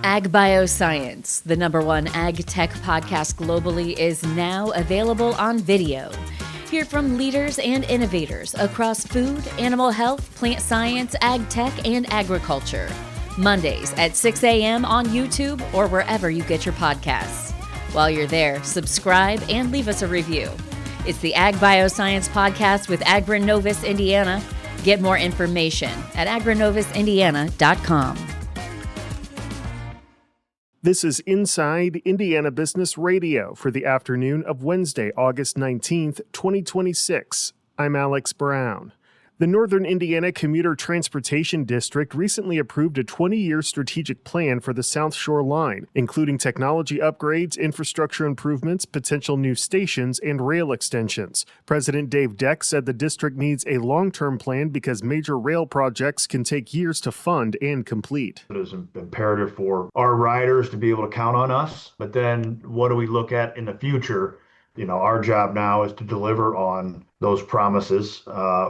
Ag Bioscience, the #1 ag tech podcast globally, is now available on video. Hear from leaders and innovators across food, animal health, plant science, ag tech, and agriculture. Mondays at 6 a.m. on YouTube or wherever you get your podcasts. While you're there, subscribe and leave us a review. It's the Ag Bioscience Podcast with Agronovis Indiana. Get more information at agronovisindiana.com. This is Inside Indiana Business Radio for the afternoon of Wednesday, August 19th, 2026. I'm Alex Brown. The Northern Indiana Commuter Transportation District recently approved a 20-year strategic plan for the South Shore Line, including technology upgrades, infrastructure improvements, potential new stations, and rail extensions. President Dave Deck said the district needs a long-term plan because major rail projects can take years to fund and complete. It is imperative for our riders to be able to count on us, but then what do we look at in the future? Our job now is to deliver on those promises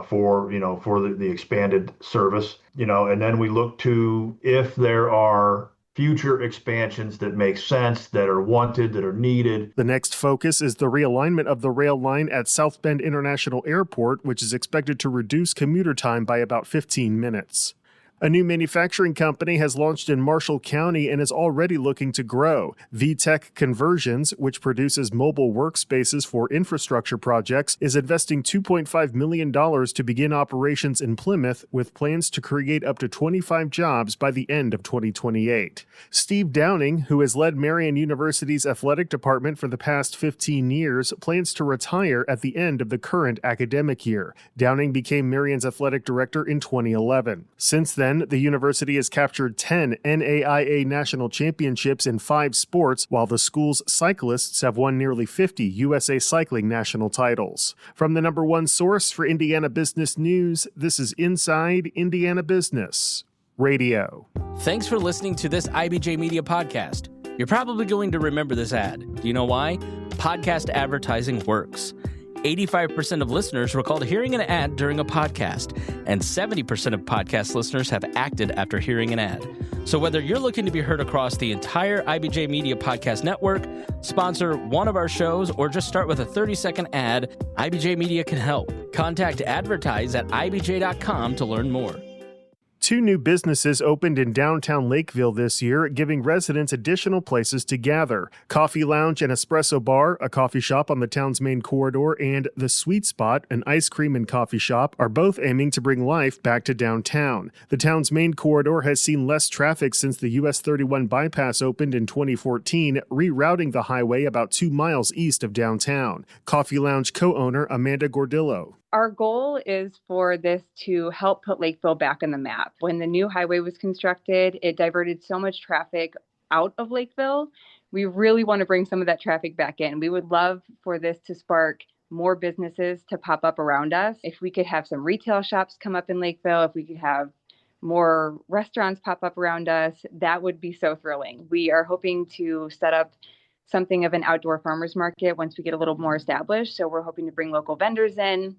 for the expanded service, and then we look to if there are future expansions that make sense, that are wanted, that are needed. The next focus is the realignment of the rail line at South Bend International Airport, which is expected to reduce commuter time by about 15 minutes. A new manufacturing company has launched in Marshall County and is already looking to grow. VTech Conversions, which produces mobile workspaces for infrastructure projects, is investing $2.5 million to begin operations in Plymouth, with plans to create up to 25 jobs by the end of 2028. Steve Downing, who has led Marian University's athletic department for the past 15 years, plans to retire at the end of the current academic year. Downing became Marian's athletic director in 2011. Since then, the university has captured 10 NAIA national championships in 5 sports, while the school's cyclists have won nearly 50 USA Cycling national titles. From the #1 source for Indiana business news, this is Inside Indiana Business Radio. Thanks for listening to this IBJ Media podcast. You're probably going to remember this ad. Do you know why? Podcast advertising works. 85% of listeners recalled hearing an ad during a podcast, and 70% of podcast listeners have acted after hearing an ad. So whether you're looking to be heard across the entire IBJ Media Podcast Network, sponsor one of our shows, or just start with a 30-second ad, IBJ Media can help. Contact advertise@ibj.com to learn more. 2 new businesses opened in downtown Lakeville this year, giving residents additional places to gather. Coffee Lounge and Espresso Bar, a coffee shop on the town's main corridor, and The Sweet Spot, an ice cream and coffee shop, are both aiming to bring life back to downtown. The town's main corridor has seen less traffic since the US 31 bypass opened in 2014, rerouting the highway about 2 miles east of downtown. Coffee Lounge co-owner Amanda Gordillo. Our goal is for this to help put Lakeville back on the map. When the new highway was constructed, it diverted so much traffic out of Lakeville. We really want to bring some of that traffic back in. We would love for this to spark more businesses to pop up around us. If we could have some retail shops come up in Lakeville, if we could have more restaurants pop up around us, that would be so thrilling. We are hoping to set up something of an outdoor farmers market once we get a little more established. So we're hoping to bring local vendors in,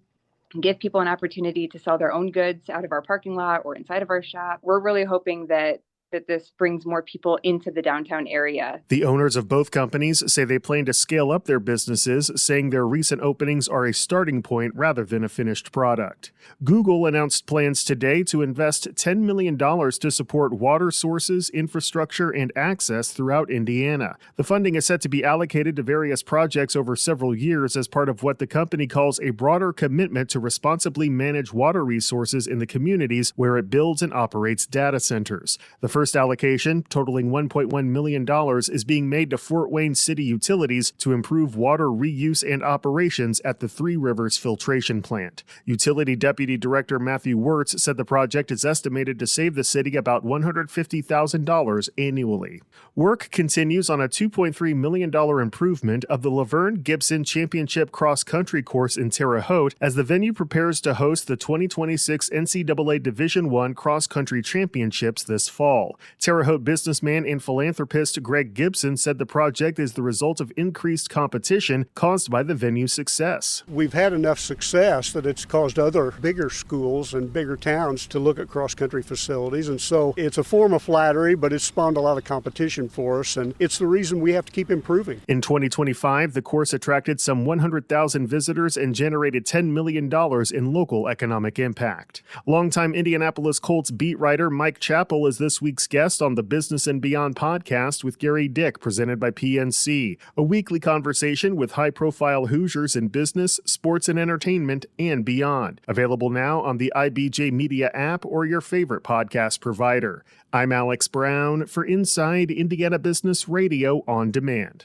give people an opportunity to sell their own goods out of our parking lot or inside of our shop. We're really hoping that this brings more people into the downtown area. The owners of both companies say they plan to scale up their businesses, saying their recent openings are a starting point rather than a finished product. Google announced plans today to invest $10 million to support water sources, infrastructure, and access throughout Indiana. The funding is set to be allocated to various projects over several years as part of what the company calls a broader commitment to responsibly manage water resources in the communities where it builds and operates data centers. The first allocation, totaling $1.1 million, is being made to Fort Wayne City Utilities to improve water reuse and operations at the Three Rivers filtration plant. Utility Deputy Director Matthew Wirtz said the project is estimated to save the city about $150,000 annually. Work continues on a $2.3 million improvement of the Laverne Gibson Championship cross-country course in Terre Haute as the venue prepares to host the 2026 NCAA Division I cross-country championships this fall. well. Terre Haute businessman and philanthropist Greg Gibson said the project is the result of increased competition caused by the venue's success. We've had enough success that it's caused other bigger schools and bigger towns to look at cross-country facilities, and so it's a form of flattery, but it's spawned a lot of competition for us, and it's the reason we have to keep improving. In 2025, the course attracted some 100,000 visitors and generated $10 million in local economic impact. Longtime Indianapolis Colts beat writer Mike Chappell is this week's guest on the Business and Beyond podcast with Gary Dick, presented by PNC, a weekly conversation with high-profile Hoosiers in business, sports, and entertainment, and beyond. Available now on the IBJ Media app or your favorite podcast provider. I'm Alex Brown for Inside Indiana Business Radio on Demand.